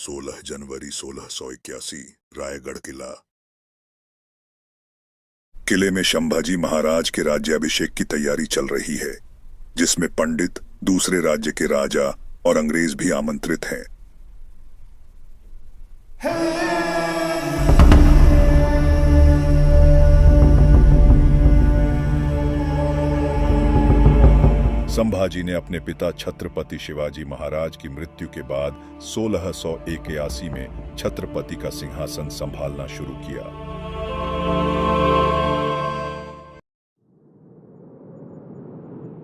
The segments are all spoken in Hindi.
16 जनवरी 1681 रायगढ़ किला। किले में संभाजी महाराज के राज्याभिषेक की तैयारी चल रही है, जिसमें पंडित, दूसरे राज्य के राजा और अंग्रेज भी आमंत्रित हैं। संभाजी ने अपने पिता छत्रपति शिवाजी महाराज की मृत्यु के बाद 1681 में छत्रपति का सिंहासन संभालना शुरू किया।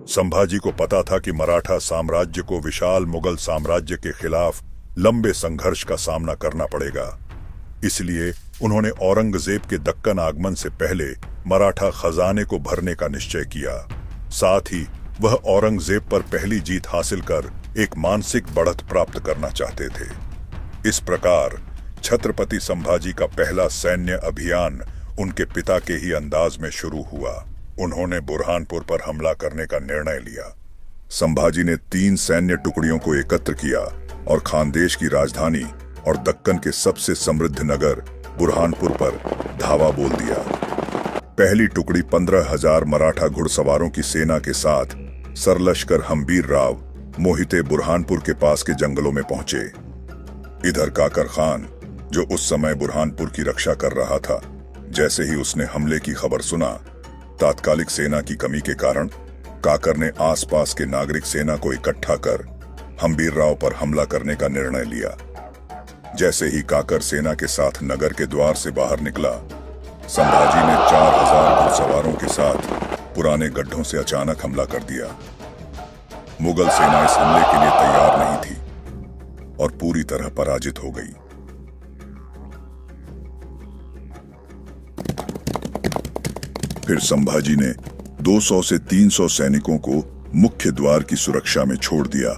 संभाजी को पता था कि मराठा साम्राज्य को विशाल मुगल साम्राज्य के खिलाफ लंबे संघर्ष का सामना करना पड़ेगा। इसलिए उन्होंने औरंगजेब के दक्कन आगमन से पहले मराठा खजाने को भरने का निश्चय किया। साथ ही वह औरंगजेब पर पहली जीत हासिल कर एक मानसिक बढ़त प्राप्त करना चाहते थे। इस प्रकार छत्रपति संभाजी का पहला सैन्य अभियान उनके पिता के ही अंदाज में शुरू हुआ। उन्होंने बुरहानपुर पर हमला करने का निर्णय लिया। संभाजी ने 3 सैन्य टुकड़ियों को एकत्र किया और खानदेश की राजधानी और दक्कन के सबसे समृद्ध नगर बुरहानपुर पर धावा बोल दिया। पहली टुकड़ी 15,000 मराठा घुड़सवारों की सेना के साथ सरलश्कर हम्बीर राव मोहिते बुरहानपुर के पास के जंगलों में पहुंचे। इधर काकर खान, जो उस समय बुरहानपुर की रक्षा कर रहा था, जैसे ही उसने हमले की खबर सुना, तात्कालिक सेना की कमी के कारण काकर ने आसपास के नागरिक सेना को इकट्ठा कर हम्बीर राव पर हमला करने का निर्णय लिया। जैसे ही काकर सेना के साथ नगर के द्वार से बाहर निकला, संभाजी ने 4,000 घुड़सवारों के साथ पुराने गड्ढों से अचानक हमला कर दिया। मुगल सेना इस हमले के लिए तैयार नहीं थी और पूरी तरह पराजित हो गई। फिर संभाजी ने 200 से 300 सैनिकों को मुख्य द्वार की सुरक्षा में छोड़ दिया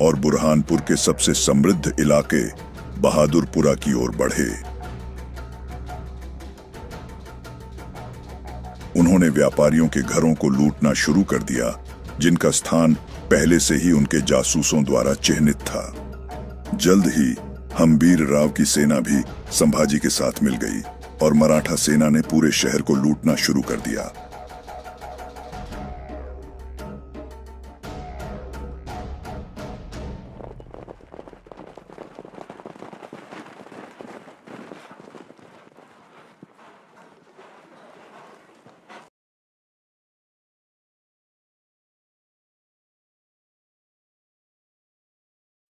और बुरहानपुर के सबसे समृद्ध इलाके बहादुरपुरा की ओर बढ़े। उन्होंने व्यापारियों के घरों को लूटना शुरू कर दिया, जिनका स्थान पहले से ही उनके जासूसों द्वारा चिह्नित था। जल्द ही हम्बीर राव की सेना भी संभाजी के साथ मिल गई और मराठा सेना ने पूरे शहर को लूटना शुरू कर दिया।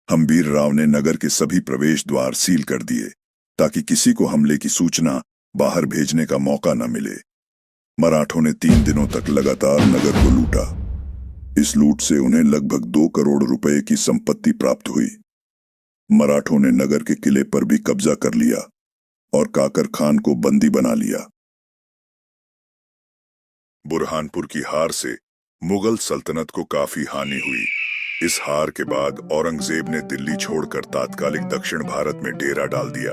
हम्बीर राव ने नगर के सभी प्रवेश द्वार सील कर दिए ताकि किसी को हमले की सूचना बाहर भेजने का मौका न मिले। मराठों ने 3 दिनों तक लगातार नगर को लूटा। इस लूट से उन्हें लगभग 2 करोड़ रुपए की संपत्ति प्राप्त हुई। मराठों ने नगर के किले पर भी कब्जा कर लिया और काकर खान को बंदी बना लिया। बुरहानपुर की हार से मुगल सल्तनत को काफी हानि हुई। इस हार के बाद औरंगजेब ने दिल्ली छोड़कर तात्कालिक दक्षिण भारत में डेरा डाल दिया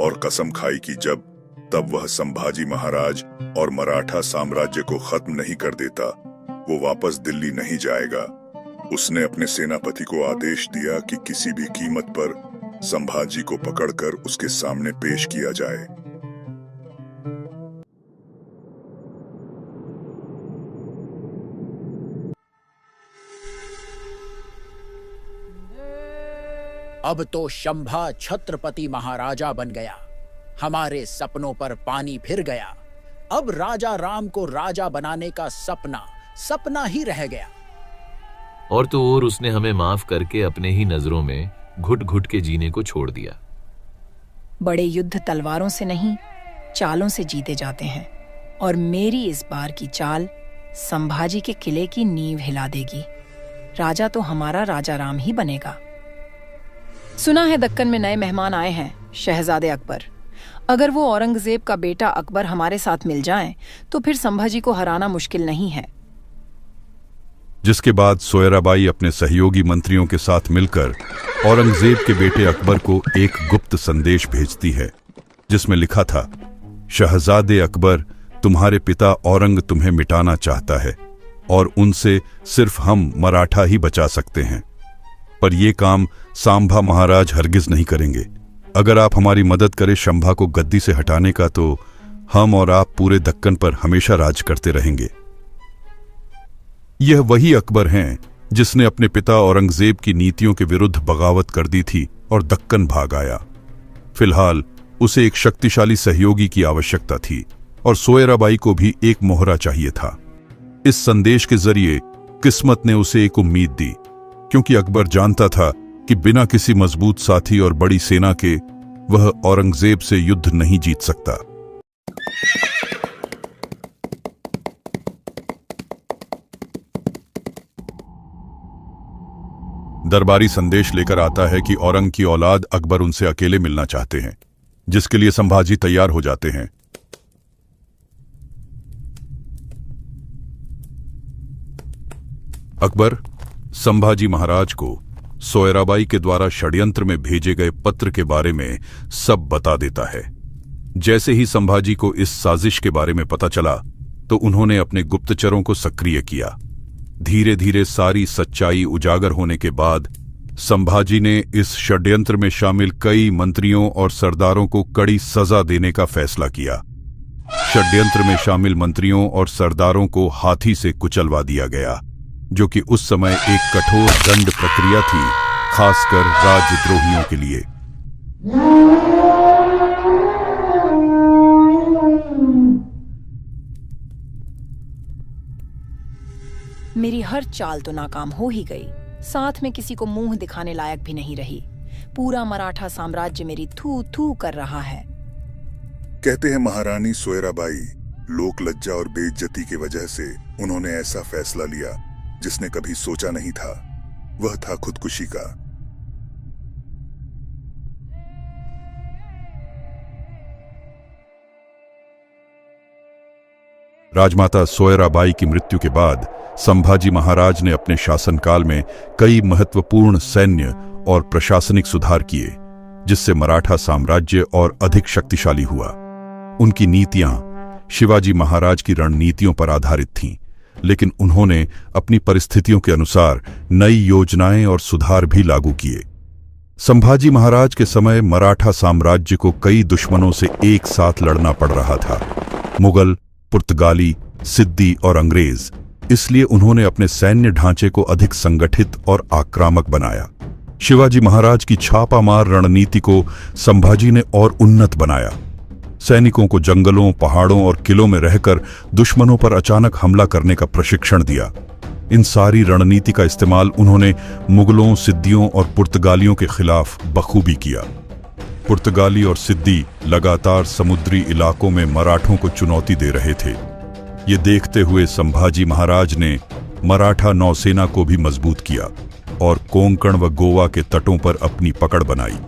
और कसम खाई कि तब वह संभाजी महाराज और मराठा साम्राज्य को खत्म नहीं कर देता, वो वापस दिल्ली नहीं जाएगा। उसने अपने सेनापति को आदेश दिया कि किसी भी कीमत पर संभाजी को पकड़कर उसके सामने पेश किया जाए। अब तो शंभा छत्रपति महाराजा बन गया। हमारे सपनों पर पानी फिर गया। अब राजा राम को राजा बनाने का सपना ही रह गया। और तो और उसने हमें माफ करके अपने ही नजरों में घुट घुट के जीने को छोड़ दिया। बड़े युद्ध तलवारों से नहीं, चालों से जीते जाते हैं, और मेरी इस बार की चाल संभाजी के किले की नींव हिला देगी। राजा तो हमारा राजा राम ही बनेगा। सुना है दक्कन में नए मेहमान आए हैं, शहजादे अकबर। अगर वो औरंगजेब का बेटा अकबर हमारे साथ मिल जाएं, तो फिर संभाजी को हराना मुश्किल नहीं है। जिसके बाद सोयराबाई अपने सहयोगी मंत्रियों के साथ मिलकर औरंगजेब के बेटे अकबर को एक गुप्त संदेश भेजती है, जिसमें लिखा था, शहजादे अकबर, तुम्हारे पिता औरंग तुम्हें मिटाना चाहता है और उनसे सिर्फ हम मराठा ही बचा सकते हैं। पर यह काम सांभा महाराज हरगिज नहीं करेंगे। अगर आप हमारी मदद करें शंभा को गद्दी से हटाने का, तो हम और आप पूरे दक्कन पर हमेशा राज करते रहेंगे। यह वही अकबर हैं जिसने अपने पिता औरंगजेब की नीतियों के विरुद्ध बगावत कर दी थी और दक्कन भाग आया। फिलहाल उसे एक शक्तिशाली सहयोगी की आवश्यकता थी और सोयराबाई को भी एक मोहरा चाहिए था। इस संदेश के जरिए किस्मत ने उसे एक उम्मीद दी, क्योंकि अकबर जानता था कि बिना किसी मजबूत साथी और बड़ी सेना के वह औरंगजेब से युद्ध नहीं जीत सकता। दरबारी संदेश लेकर आता है कि औरंग की औलाद अकबर उनसे अकेले मिलना चाहते हैं, जिसके लिए संभाजी तैयार हो जाते हैं। अकबर संभाजी महाराज को सोयराबाई के द्वारा षड्यंत्र में भेजे गए पत्र के बारे में सब बता देता है। जैसे ही संभाजी को इस साजिश के बारे में पता चला, तो उन्होंने अपने गुप्तचरों को सक्रिय किया। धीरे धीरे सारी सच्चाई उजागर होने के बाद संभाजी ने इस षड्यंत्र में शामिल कई मंत्रियों और सरदारों को कड़ी सजा देने का फैसला किया। षड्यंत्र में शामिल मंत्रियों और सरदारों को हाथी से कुचलवा दिया गया, जो कि उस समय एक कठोर दंड प्रक्रिया थी, खासकर राजद्रोहियों के लिए। मेरी हर चाल तो नाकाम हो ही गई, साथ में किसी को मुंह दिखाने लायक भी नहीं रही। पूरा मराठा साम्राज्य मेरी थू थू कर रहा है। कहते हैं महारानी सोयराबाई लोक लज्जा और बेइज्जती की वजह से उन्होंने ऐसा फैसला लिया जिसने कभी सोचा नहीं था। वह था खुदकुशी का। राजमाता सोयराबाई की मृत्यु के बाद संभाजी महाराज ने अपने शासनकाल में कई महत्वपूर्ण सैन्य और प्रशासनिक सुधार किए, जिससे मराठा साम्राज्य और अधिक शक्तिशाली हुआ। उनकी नीतियां शिवाजी महाराज की रणनीतियों पर आधारित थीं, लेकिन उन्होंने अपनी परिस्थितियों के अनुसार नई योजनाएं और सुधार भी लागू किए। संभाजी महाराज के समय मराठा साम्राज्य को कई दुश्मनों से एक साथ लड़ना पड़ रहा था, मुगल, पुर्तगाली, सिद्दी और अंग्रेज। इसलिए उन्होंने अपने सैन्य ढांचे को अधिक संगठित और आक्रामक बनाया। शिवाजी महाराज की छापामार रणनीति को संभाजी ने और उन्नत बनाया। सैनिकों को जंगलों, पहाड़ों और किलों में रहकर दुश्मनों पर अचानक हमला करने का प्रशिक्षण दिया। इन सारी रणनीति का इस्तेमाल उन्होंने मुगलों, सिद्दियों और पुर्तगालियों के खिलाफ बखूबी किया। पुर्तगाली और सिद्दी लगातार समुद्री इलाकों में मराठों को चुनौती दे रहे थे। ये देखते हुए संभाजी महाराज ने मराठा नौसेना को भी मजबूत किया और कोंकण व गोवा के तटों पर अपनी पकड़ बनाई।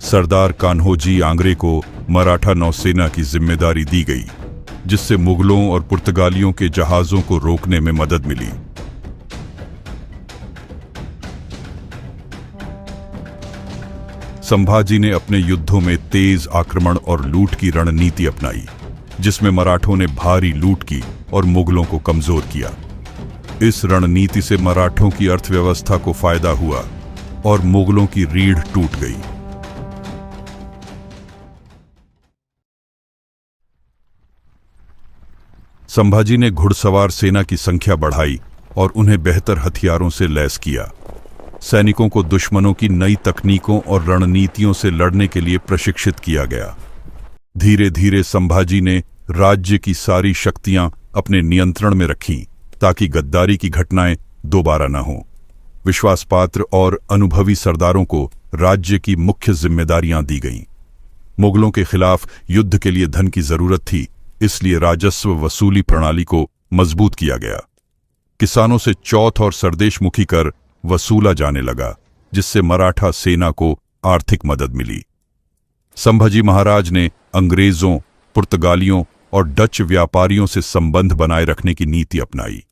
सरदार कान्होजी आंग्रे को मराठा नौसेना की जिम्मेदारी दी गई, जिससे मुगलों और पुर्तगालियों के जहाजों को रोकने में मदद मिली। संभाजी ने अपने युद्धों में तेज आक्रमण और लूट की रणनीति अपनाई, जिसमें मराठों ने भारी लूट की और मुगलों को कमजोर किया। इस रणनीति से मराठों की अर्थव्यवस्था को फायदा हुआ और मुगलों की रीढ़ टूट गई। संभाजी ने घुड़सवार सेना की संख्या बढ़ाई और उन्हें बेहतर हथियारों से लैस किया। सैनिकों को दुश्मनों की नई तकनीकों और रणनीतियों से लड़ने के लिए प्रशिक्षित किया गया। धीरे धीरे संभाजी ने राज्य की सारी शक्तियां अपने नियंत्रण में रखीं, ताकि गद्दारी की घटनाएं दोबारा न हों। विश्वासपात्र और अनुभवी सरदारों को राज्य की मुख्य जिम्मेदारियां दी गईं। मुगलों के खिलाफ युद्ध के लिए धन की जरूरत थी, इसलिए राजस्व वसूली प्रणाली को मजबूत किया गया। किसानों से चौथ और सरदेशमुखी कर वसूला जाने लगा, जिससे मराठा सेना को आर्थिक मदद मिली। संभाजी महाराज ने अंग्रेजों, पुर्तगालियों और डच व्यापारियों से संबंध बनाए रखने की नीति अपनाई।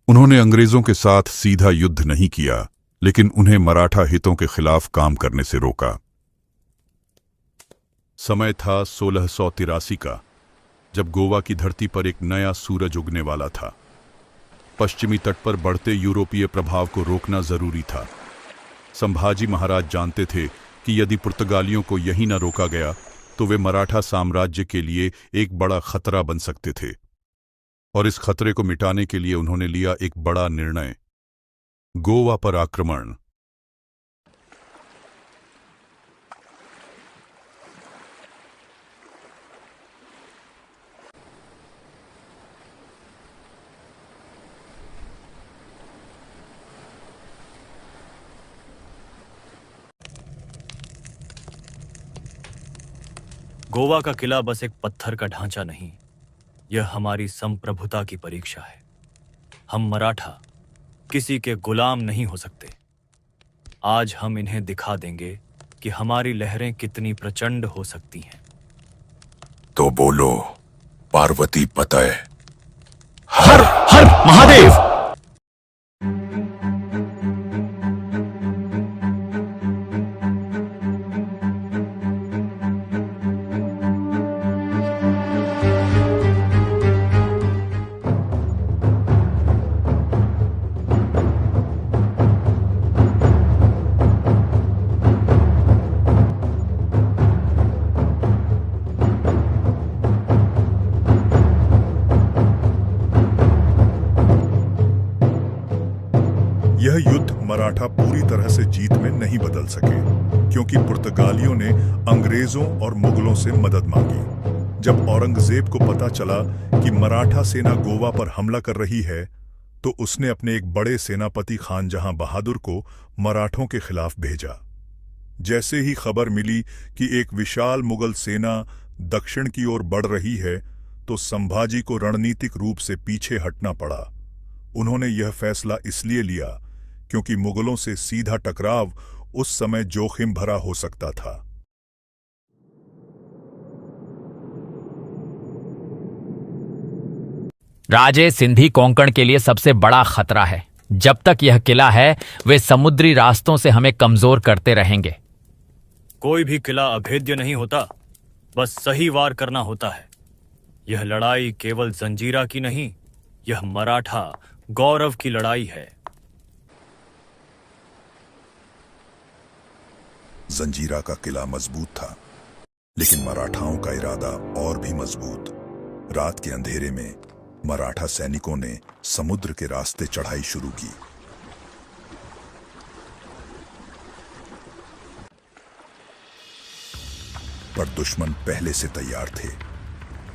उन्होंने अंग्रेजों के साथ सीधा युद्ध नहीं किया, लेकिन उन्हें मराठा हितों के खिलाफ काम करने से रोका। समय था 1683 का, जब गोवा की धरती पर एक नया सूरज उगने वाला था। पश्चिमी तट पर बढ़ते यूरोपीय प्रभाव को रोकना जरूरी था। संभाजी महाराज जानते थे कि यदि पुर्तगालियों को यहीं न रोका गया तो वे मराठा साम्राज्य के लिए एक बड़ा खतरा बन सकते थे, और इस खतरे को मिटाने के लिए उन्होंने लिया एक बड़ा निर्णय, गोवा पर आक्रमण। गोवा का किला बस एक पत्थर का ढांचा नहीं, यह हमारी संप्रभुता की परीक्षा है। हम मराठा किसी के गुलाम नहीं हो सकते। आज हम इन्हें दिखा देंगे कि हमारी लहरें कितनी प्रचंड हो सकती हैं। तो बोलो, पार्वती पतय। हर हर महादेव। यह युद्ध मराठा पूरी तरह से जीत में नहीं बदल सके, क्योंकि पुर्तगालियों ने अंग्रेजों और मुगलों से मदद मांगी। जब औरंगजेब को पता चला कि मराठा सेना गोवा पर हमला कर रही है, तो उसने अपने एक बड़े सेनापति खान जहां बहादुर को मराठों के खिलाफ भेजा। जैसे ही खबर मिली कि एक विशाल मुगल सेना दक्षिण की ओर बढ़ रही है, तो संभाजी को रणनीतिक रूप से पीछे हटना पड़ा। उन्होंने यह फैसला इसलिए लिया क्योंकि मुगलों से सीधा टकराव उस समय जोखिम भरा हो सकता था। राजे सिंधी कोंकण के लिए सबसे बड़ा खतरा है। जब तक यह किला है, वे समुद्री रास्तों से हमें कमजोर करते रहेंगे। कोई भी किला अभेद्य नहीं होता, बस सही वार करना होता है। यह लड़ाई केवल जंजीरा की नहीं, यह मराठा गौरव की लड़ाई है। जंजीरा का किला मजबूत था, लेकिन मराठाओं का इरादा और भी मजबूत। रात के अंधेरे में मराठा सैनिकों ने समुद्र के रास्ते चढ़ाई शुरू की। पर दुश्मन पहले से तैयार थे।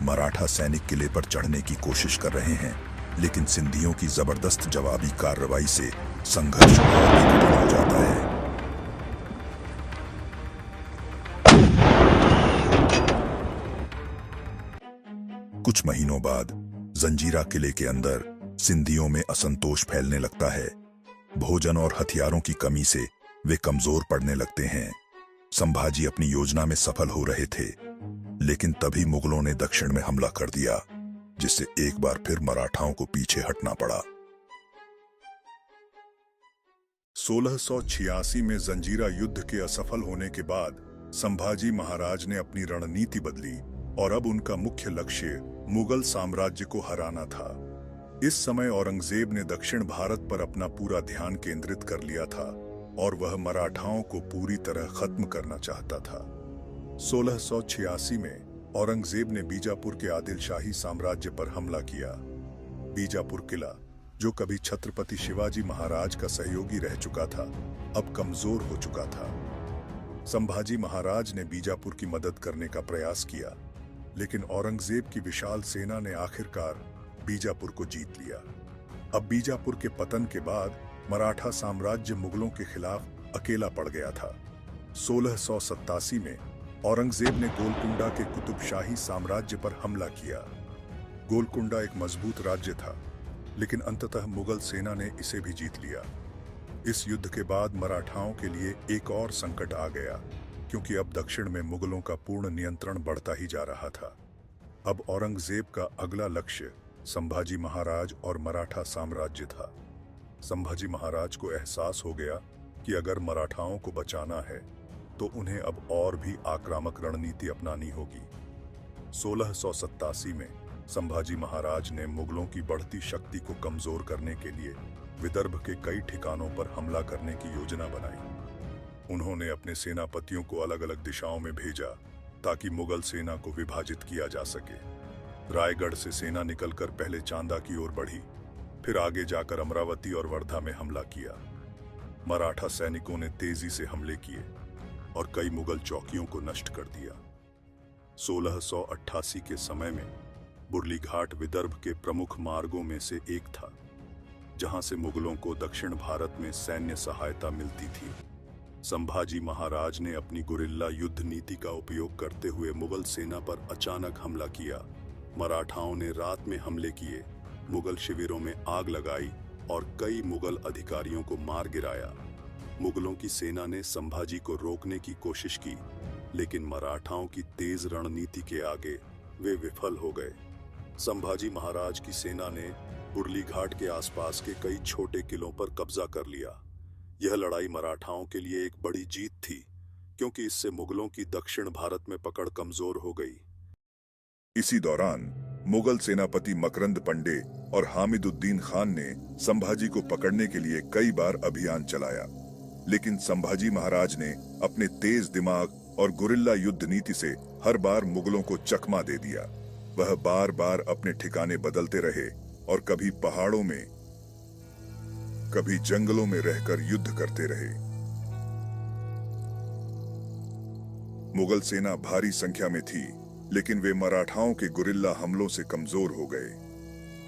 मराठा सैनिक किले पर चढ़ने की कोशिश कर रहे हैं, लेकिन सिंधियों की जबरदस्त जवाबी कार्रवाई से संघर्ष और भी कठिन हो जाता है। कुछ महीनों बाद जंजीरा किले के अंदर सिंधियों में असंतोष फैलने लगता है। भोजन और हथियारों की कमी से वे कमजोर पड़ने लगते हैं। संभाजी अपनी योजना में सफल हो रहे थे, लेकिन तभी मुगलों ने दक्षिण में हमला कर दिया, जिससे एक बार फिर मराठाओं को पीछे हटना पड़ा। 1686 में जंजीरा युद्ध के असफल होने के बाद संभाजी महाराज ने अपनी रणनीति बदली और अब उनका मुख्य लक्ष्य मुगल साम्राज्य को हराना था। इस समय औरंगजेब ने दक्षिण भारत पर अपना पूरा ध्यान केंद्रित कर लिया था और वह मराठाओं को पूरी तरह खत्म करना चाहता था। 1686 में औरंगजेब ने बीजापुर के आदिल शाही साम्राज्य पर हमला किया। बीजापुर किला, जो कभी छत्रपति शिवाजी महाराज का सहयोगी रह चुका था, अब कमजोर हो चुका था। संभाजी महाराज ने बीजापुर की मदद करने का प्रयास किया, लेकिन औरंगजेब की विशाल सेना ने आखिरकार बीजापुर को जीत लिया। अब बीजापुर के पतन के बाद मराठा साम्राज्य मुगलों के खिलाफ अकेला पड़ गया था। 1687 में औरंगजेब ने गोलकुंडा के कुतुबशाही साम्राज्य पर हमला किया। गोलकुंडा एक मजबूत राज्य था, लेकिन अंततः मुगल सेना ने इसे भी जीत लिया। इस युद्ध के बाद मराठाओं के लिए एक और संकट आ गया, क्योंकि अब दक्षिण में मुगलों का पूर्ण नियंत्रण बढ़ता ही जा रहा था। अब औरंगजेब का अगला लक्ष्य संभाजी महाराज और मराठा साम्राज्य था। संभाजी महाराज को एहसास हो गया कि अगर मराठाओं को बचाना है तो उन्हें अब और भी आक्रामक रणनीति अपनानी होगी। 1687 में संभाजी महाराज ने मुगलों की बढ़ती शक्ति को कमजोर करने के लिए विदर्भ के कई ठिकानों पर हमला करने की योजना बनाई। उन्होंने अपने सेनापतियों को अलग अलग दिशाओं में भेजा ताकि मुगल सेना को विभाजित किया जा सके। रायगढ़ से सेना निकलकर पहले चांदा की ओर बढ़ी, फिर आगे जाकर अमरावती और वर्धा में हमला किया। मराठा सैनिकों ने तेजी से हमले किए और कई मुगल चौकियों को नष्ट कर दिया। 1688 के समय में बुरली घाट विदर्भ के प्रमुख मार्गों में से एक था, जहां से मुगलों को दक्षिण भारत में सैन्य सहायता मिलती थी। संभाजी महाराज ने अपनी गुरिल्ला युद्ध नीति का उपयोग करते हुए मुगल सेना पर अचानक हमला किया। मराठाओं ने रात में हमले किए, मुगल शिविरों में आग लगाई और कई मुगल अधिकारियों को मार गिराया। मुगलों की सेना ने संभाजी को रोकने की कोशिश की, लेकिन मराठाओं की तेज रणनीति के आगे वे विफल हो गए। संभाजी महाराज की सेना ने बुरली घाट के आसपास के कई छोटे किलों पर कब्जा कर लिया। यह लड़ाई मराठाओं के लिए एक बड़ी जीत थी, क्योंकि इससे मुगलों की दक्षिण भारत में पकड़ कमजोर हो गई। इसी दौरान मुगल सेनापति मकरंद पंडे और हामिदुद्दीन खान ने संभाजी को पकड़ने के लिए कई बार अभियान चलाया, लेकिन संभाजी महाराज ने अपने तेज दिमाग और गुरिल्ला युद्ध नीति से हर बार मुगलों को चकमा दे दिया। वह बार बार अपने ठिकाने बदलते रहे और कभी पहाड़ों में, कभी जंगलों में रहकर युद्ध करते रहे। मुगल सेना भारी संख्या में थी, लेकिन वे मराठाओं के गुरिल्ला हमलों से कमजोर हो गए।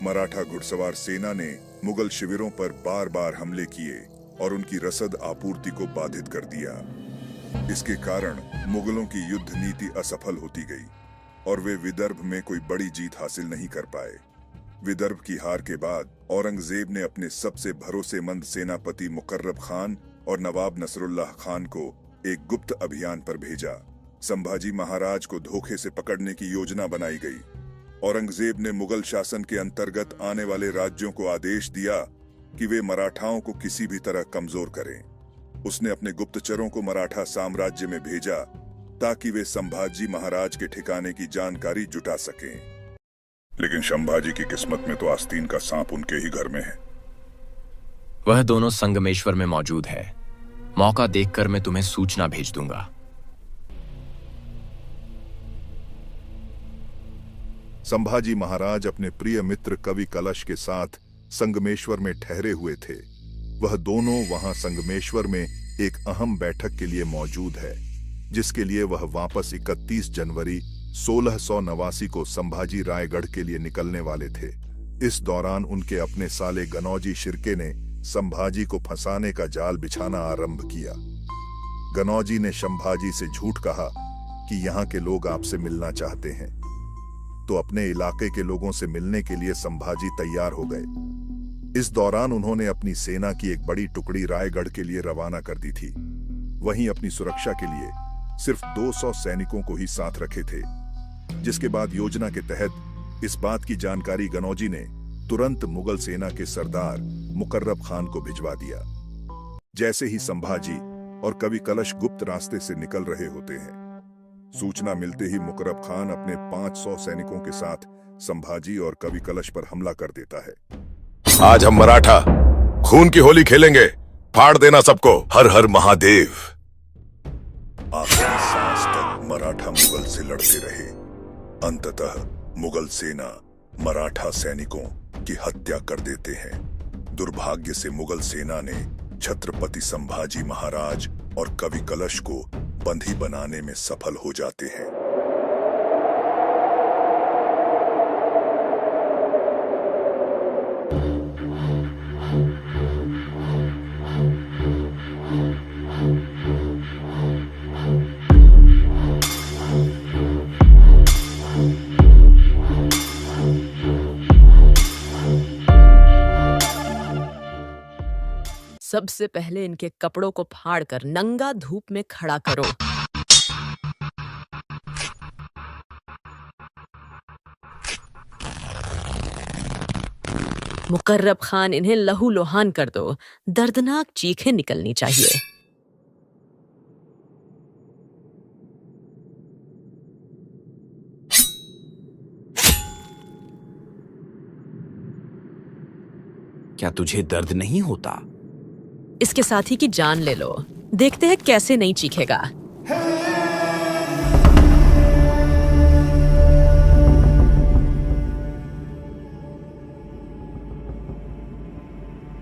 मराठा घुड़सवार सेना ने मुगल शिविरों पर बार बार हमले किए और उनकी रसद आपूर्ति को बाधित कर दिया। इसके कारण मुगलों की युद्ध नीति असफल होती गई और वे विदर्भ में कोई बड़ी जीत हासिल नहीं कर पाए। विदर्भ की हार के बाद औरंगजेब ने अपने सबसे भरोसेमंद सेनापति मुकर्रब खान और नवाब नसरुल्लाह खान को एक गुप्त अभियान पर भेजा। संभाजी महाराज को धोखे से पकड़ने की योजना बनाई गई। औरंगजेब ने मुगल शासन के अंतर्गत आने वाले राज्यों को आदेश दिया कि वे मराठाओं को किसी भी तरह कमजोर करें। उसने अपने गुप्तचरों को मराठा साम्राज्य में भेजा ताकि वे संभाजी महाराज के ठिकाने की जानकारी जुटा सकें। लेकिन संभाजी की किस्मत में तो आस्तीन का सांप उनके ही घर में है। वह दोनों संगमेश्वर में मौजूद है। मौका देखकर मैं तुम्हें सूचना भेज दूंगा। संभाजी महाराज अपने प्रिय मित्र कवि कलश के साथ संगमेश्वर में ठहरे हुए थे। वह दोनों वहां संगमेश्वर में एक अहम बैठक के लिए मौजूद है, जिसके लिए वह वापस 31 जनवरी 1689 को संभाजी रायगढ़ के लिए निकलने वाले थे। इस दौरान उनके अपने साले गनौजी शिर्के ने संभाजी को फंसाने का जाल बिछाना आरंभ किया। गनौजी ने संभाजी से झूठ कहा कि यहाँ के लोग आपसे मिलना चाहते हैं, तो अपने इलाके के लोगों से मिलने के लिए संभाजी तैयार हो गए। इस दौरान उन्होंने अपनी सेना की एक बड़ी टुकड़ी रायगढ़ के लिए रवाना कर दी थी। वहीं अपनी सुरक्षा के लिए सिर्फ 200 सैनिकों को ही साथ रखे थे, जिसके बाद योजना के तहत इस बात की जानकारी गनौजी ने तुरंत मुगल सेना के सरदार मुकर्रब खान को भिजवा दिया। जैसे ही संभाजी और कवि कलश गुप्त रास्ते से निकल रहे होते हैं, सूचना मिलते ही मुकर्रब खान अपने 500 सैनिकों के साथ संभाजी और कवि कलश पर हमला कर देता है। आज हम मराठा खून की होली खेलेंगे, फाड़ देना सबको, हर हर महादेव। आखिरी सांस तक मराठा मुगल से लड़ते रहे। अंततः मुगल सेना मराठा सैनिकों की हत्या कर देते हैं। दुर्भाग्य से मुगल सेना ने छत्रपति संभाजी महाराज और कवि कलश को बंदी बनाने में सफल हो जाते हैं। सबसे पहले इनके कपड़ों को फाड़कर नंगा धूप में खड़ा करो। मुकर्रब खान, इन्हें लहू लोहान कर दो। दर्दनाक चीखें निकलनी चाहिए। क्या तुझे दर्द नहीं होता? इसके साथी की जान ले लो। देखते हैं कैसे नहीं चीखेगा।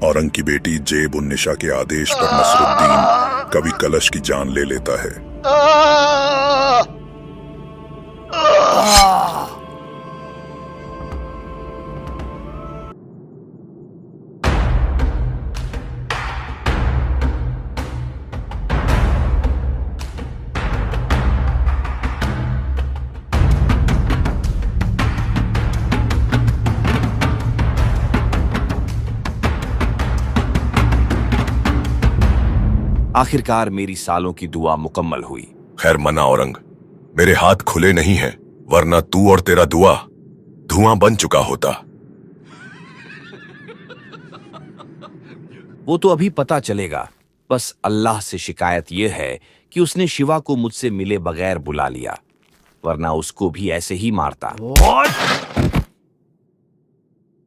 औरंग की बेटी जेब उन निशा के आदेश पर नसरुद्दीन कवि कलश की जान ले लेता है। आखिरकार मेरी सालों की दुआ मुकम्मल हुई। खैर मना औरंग, मेरे हाथ खुले नहीं हैं, वरना तू और तेरा दुआ धुआं बन चुका होता। वो तो अभी पता चलेगा। बस अल्लाह से शिकायत यह है कि उसने शिवा को मुझसे मिले बगैर बुला लिया, वरना उसको भी ऐसे ही मारता।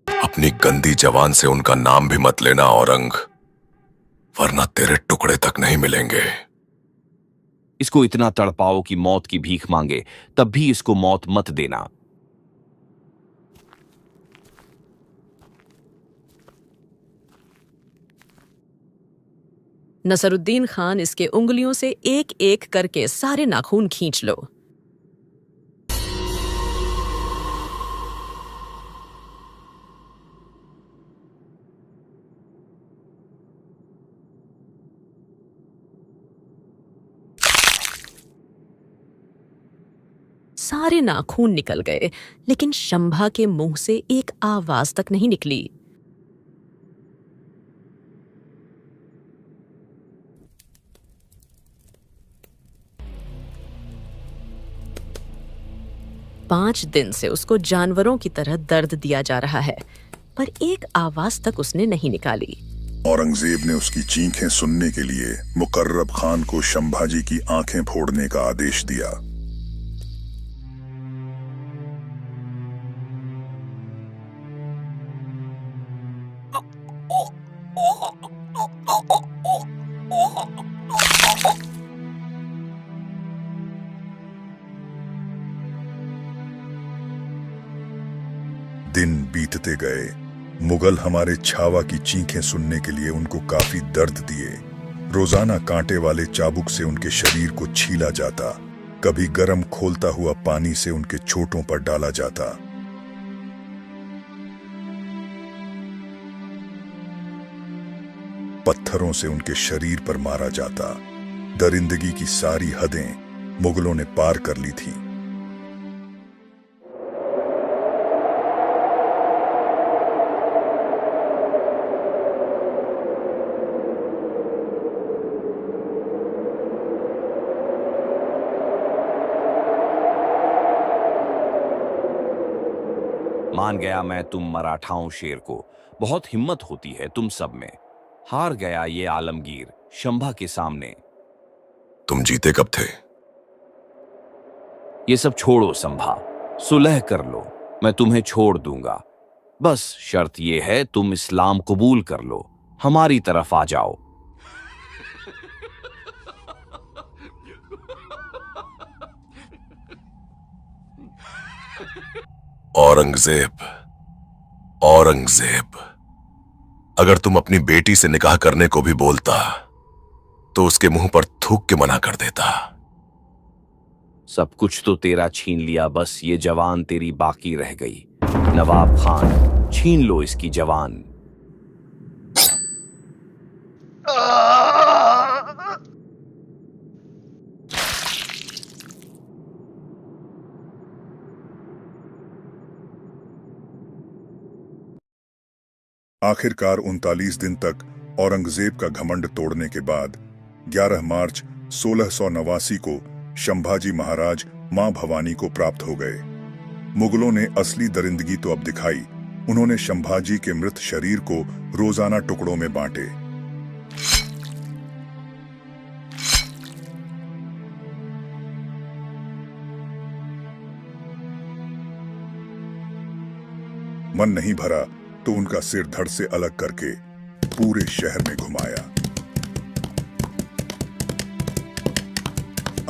अपनी गंदी जबान से उनका नाम भी मत लेना औरंग, वरना तेरे टुकड़े तक नहीं मिलेंगे। इसको इतना तड़पाओ कि मौत की भीख मांगे, तब भी इसको मौत मत देना। नसरुद्दीन खान, इसके उंगलियों से एक एक करके सारे नाखून खींच लो। सारे नाखून निकल गए, लेकिन शंभा के मुंह से एक आवाज तक नहीं निकली। पांच दिन से उसको जानवरों की तरह दर्द दिया जा रहा है, पर एक आवाज तक उसने नहीं निकाली। औरंगजेब ने उसकी चीखें सुनने के लिए मुकर्रब खान को शंभाजी की आंखें फोड़ने का आदेश दिया। दिन बीतते गए। मुगल हमारे छावा की चीखें सुनने के लिए उनको काफी दर्द दिए। रोजाना कांटे वाले चाबुक से उनके शरीर को छीला जाता, कभी गर्म खोलता हुआ पानी से उनके चोटों पर डाला जाता। पत्थरों से उनके शरीर पर मारा जाता। दरिंदगी की सारी हदें मुगलों ने पार कर ली थी। मान गया मैं तुम मराठाओं शेर को। बहुत हिम्मत होती है तुम सब में। हार गया ये आलमगीर शंभा के सामने। तुम जीते कब थे? ये सब छोड़ो संभा, सुलह कर लो, मैं तुम्हें छोड़ दूंगा। बस शर्त ये है तुम इस्लाम कबूल कर लो, हमारी तरफ आ जाओ। औरंगजेब, औरंगजेब, अगर तुम अपनी बेटी से निकाह करने को भी बोलता तो उसके मुंह पर थूक के मना कर देता। सब कुछ तो तेरा छीन लिया, बस ये जवान तेरी बाकी रह गई। नवाब खान, छीन लो इसकी जवान। आखिरकार 39 दिन तक औरंगजेब का घमंड तोड़ने के बाद 11 मार्च 1689 को शंभाजी महाराज मां भवानी को प्राप्त हो गए। मुगलों ने असली दरिंदगी तो अब दिखाई। उन्होंने शंभाजी के मृत शरीर को रोजाना टुकड़ों में बांटे। मन नहीं भरा तो उनका सिर धड़ से अलग करके पूरे शहर में घुमाया।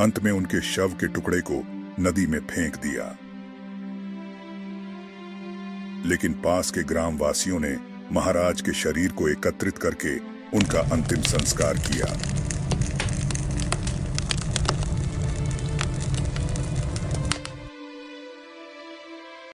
अंत में उनके शव के टुकड़े को नदी में फेंक दिया। लेकिन पास के ग्रामवासियों ने महाराज के शरीर को एकत्रित करके उनका अंतिम संस्कार किया।